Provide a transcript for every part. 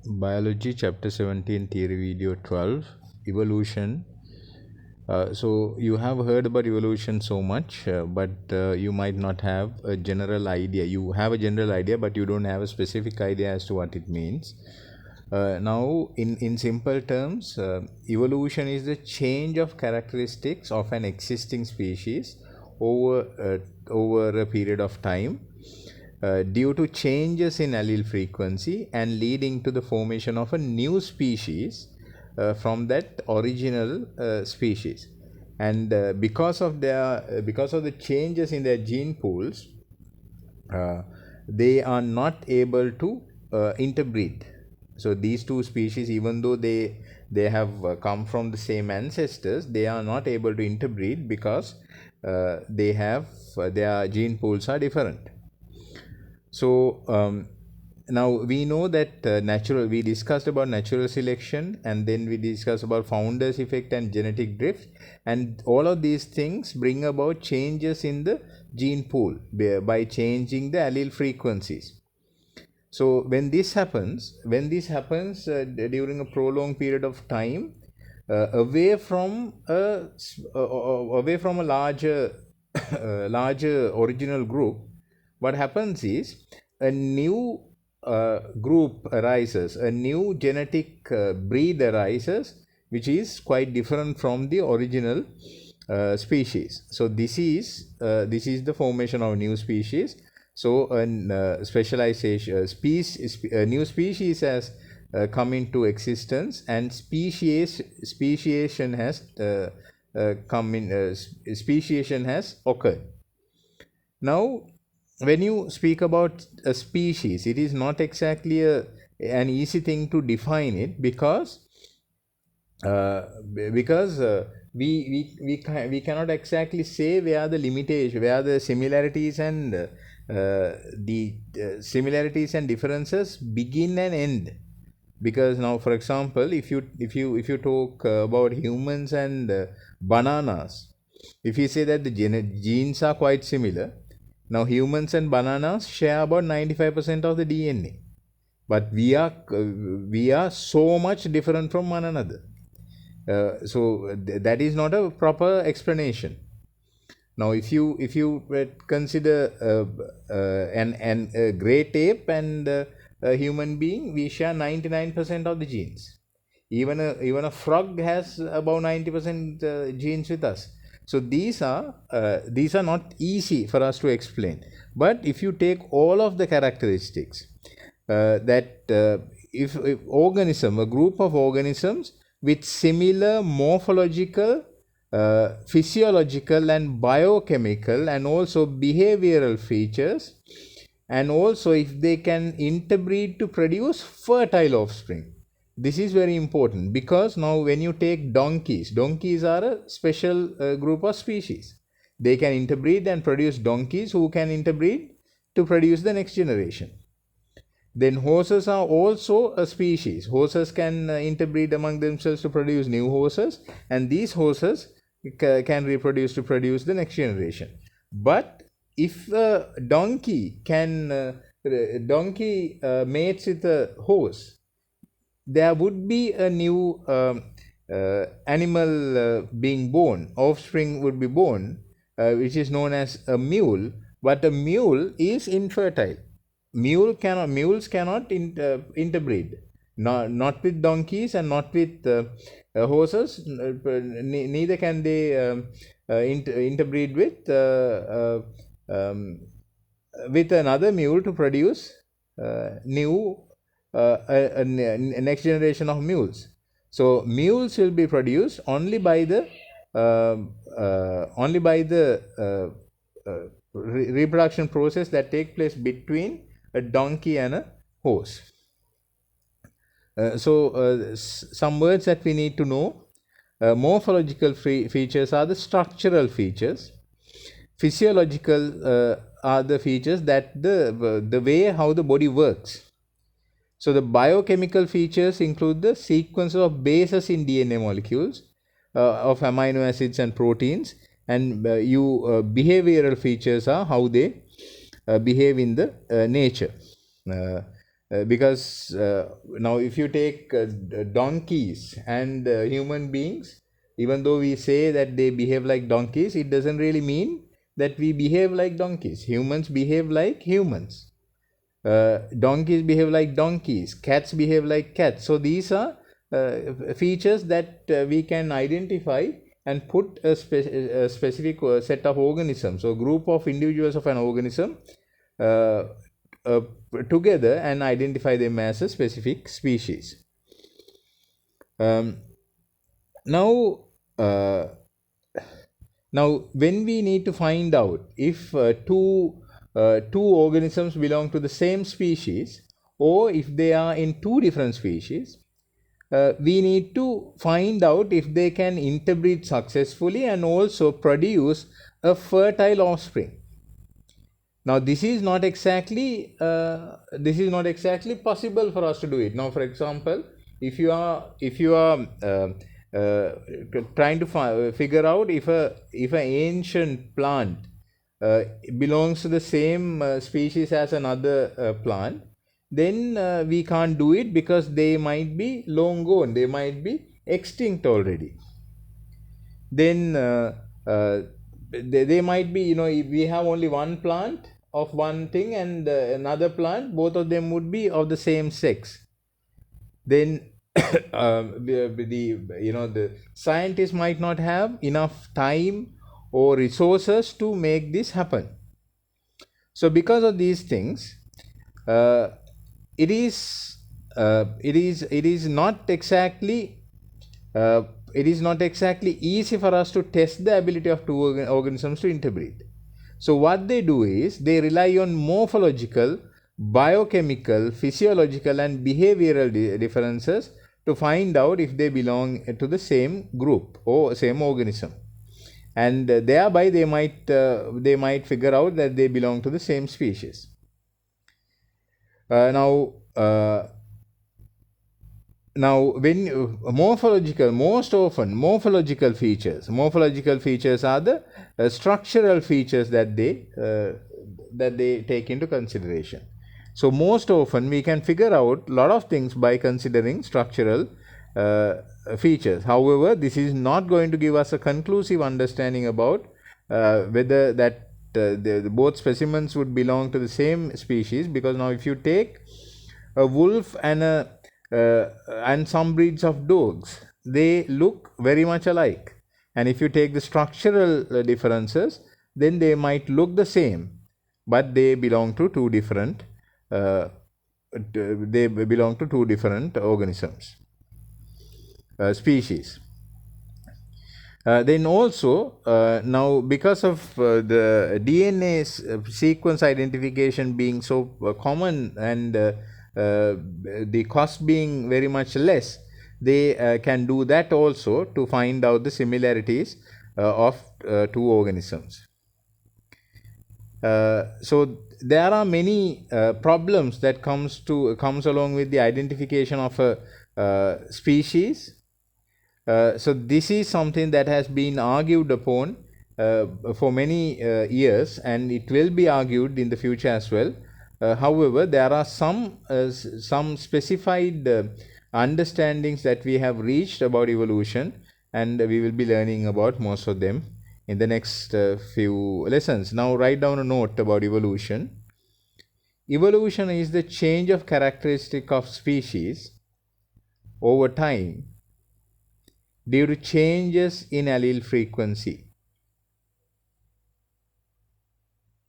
Biology, Chapter 17, Theory Video 12, Evolution. So you have heard about evolution so much, but you might not have a general idea. You have a general idea, but you don't have a specific idea as to what it means. Now, in simple terms, evolution is the change of characteristics of an existing species over a period of time due to changes in allele frequency and leading to the formation of a new species from that original species. And because of the changes in their gene pools, they are not able to interbreed. So these two species, even though they have come from the same ancestors, they are not able to interbreed because their gene pools are different. So now we know that we discussed about natural selection, and then we discussed about founder's effect and genetic drift, and all of these things bring about changes in the gene pool by changing the allele frequencies. So when this happens during a prolonged period of time, away from a larger original group, what happens is a new group arises, a new genetic breed arises, which is quite different from the original species. So this is the formation of a new species. So a new species has come into existence, and speciation has occurred. Now, when you speak about a species, it is not exactly an easy thing to define it, because we cannot exactly say where the similarities and similarities and differences begin and end. Because now, for example, if you talk about humans and bananas, if you say that the genes are quite similar, now humans and bananas share about 95% of the DNA, but we are so much different from one another. So that is not a proper explanation. Now, if you consider a great ape and a human being, we share 99% of the genes. Even a frog has about 90% genes with us. So these are not easy for us to explain. But if you take all of the characteristics if a group of organisms with similar morphological, physiological and biochemical and also behavioral features, and also if they can interbreed to produce fertile offspring. This is very important, because now when you take donkeys are a special group of species. They can interbreed and produce donkeys who can interbreed to produce the next generation. Then horses are also a species. Horses can interbreed among themselves to produce new horses, and these horses can reproduce to produce the next generation. But if a donkey mates with a horse, there would be a new animal being born. Offspring would be born, which is known as a mule. But a mule is infertile. Mules cannot interbreed. Not with donkeys and not with horses. Neither can they interbreed with another mule to produce new a next generation of mules. So mules will be produced only by the reproduction process that take place between a donkey and a horse. Some words that we need to know. Morphological features are the structural features. Physiological are the features that the way how the body works. So the biochemical features include the sequence of bases in DNA molecules, of amino acids and proteins, and behavioral features are how they behave in the nature. because now if you take donkeys and human beings, even though we say that they behave like donkeys, it doesn't really mean that we behave like donkeys. Humans behave like humans. Donkeys behave like donkeys. Cats behave like cats. So these are features that we can identify and put a specific set of organisms or group of individuals of an organism uh, uh, together and identify them as a specific species. Um, now, uh, now, when we need to find out if two organisms belong to the same species, or if they are in two different species, we need to find out if they can interbreed successfully and also produce a fertile offspring. Now this is not exactly possible for us to do it. Now, for example, if you are uh, trying to figure out if an ancient plant belongs to the same species as another plant, then we can't do it because they might be long gone, they might be extinct already. Then they might be, if we have only one plant of one thing and another plant, both of them would be of the same sex. Then the scientists might not have enough time or resources to make this happen. So because of these things, uh, it is not exactly uh, easy for us to test the ability of two organisms to interbreed. So what they do is they rely on morphological, biochemical, physiological and behavioral differences to find out if they belong to the same group or same organism, and thereby they might figure out that they belong to the same species. Now when morphological features are the structural features that they take into consideration. So most often we can figure out a lot of things by considering structural features. However, this is not going to give us a conclusive understanding about whether that both specimens would belong to the same species, because now if you take a wolf and some breeds of dogs, they look very much alike, and if you take the structural differences, then they might look the same, but they belong to two different organisms, species. Then also now, because of the DNA sequence identification being so common and the cost being very much less, they can do that also to find out the similarities of two organisms. So there are many problems that comes along with the identification of a species. So this is something that has been argued upon for many years, and it will be argued in the future as well. However, there are some specified understandings that we have reached about evolution, and we will be learning about most of them in the next few lessons. Now write down a note about evolution. Evolution is the change of characteristic of species over time due to changes in allele frequency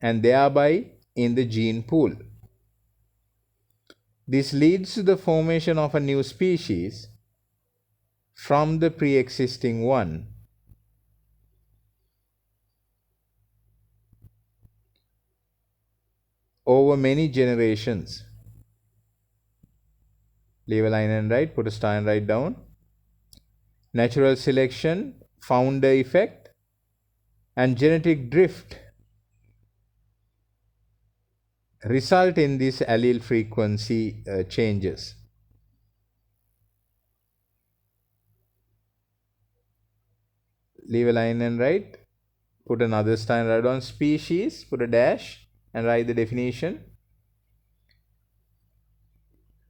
and thereby in the gene pool. This leads to the formation of a new species from the pre-existing one. Over many generations. Leave a line and write, put a star and write down. Natural selection, founder effect, and genetic drift result in these allele frequency changes. Leave a line and write, put another star and write down species, put a dash and write the definition.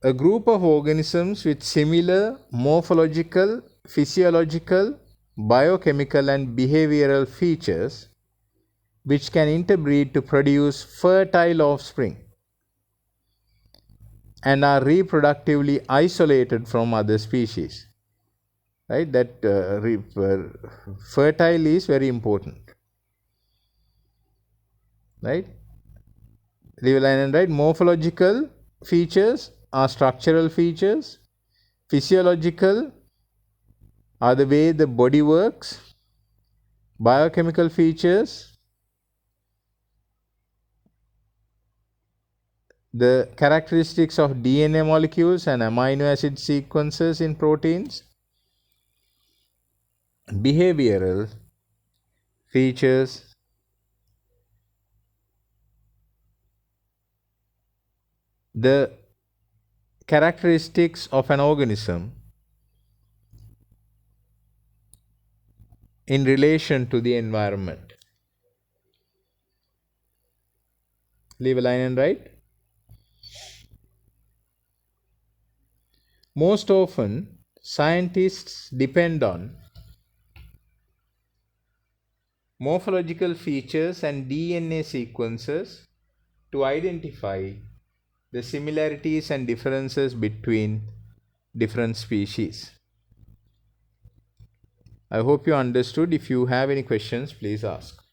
A group of organisms with similar morphological, physiological, biochemical, and behavioral features which can interbreed to produce fertile offspring and are reproductively isolated from other species. Right? That fertile is very important. Right? Right? Morphological features are structural features. Physiological are the way the body works. Biochemical features, the characteristics of DNA molecules and amino acid sequences in proteins. Behavioral features, the characteristics of an organism in relation to the environment. Leave a line and write. Most often, scientists depend on morphological features and DNA sequences to identify the similarities and differences between different species. I hope you understood. If you have any questions, please ask.